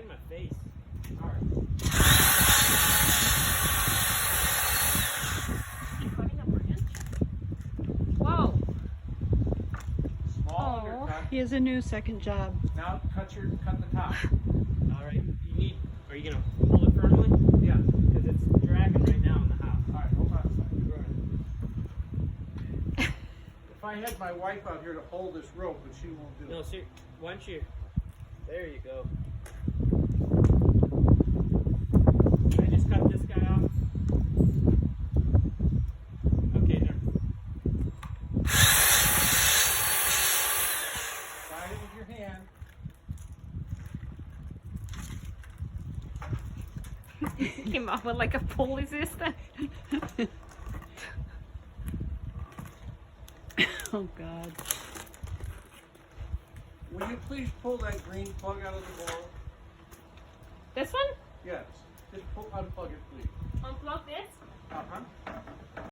in my face. Alright. Is he cutting a branch? Whoa. Small Oh, undercut. he has a new second job. Now cut the top. Alright, are you gonna hold it firmly? Yeah. Because it's dragging right now in the house. Alright, hold on a second. If I had my wife out here to hold this rope, but she won't do No, it. sir, once you, there you go. Can I just cut this guy off? Okay, there. Guide it with your hand. Came up with like a pulley system. Oh God. Will you please pull that green plug out of the ball? This one? Yes. Just unplug it, please.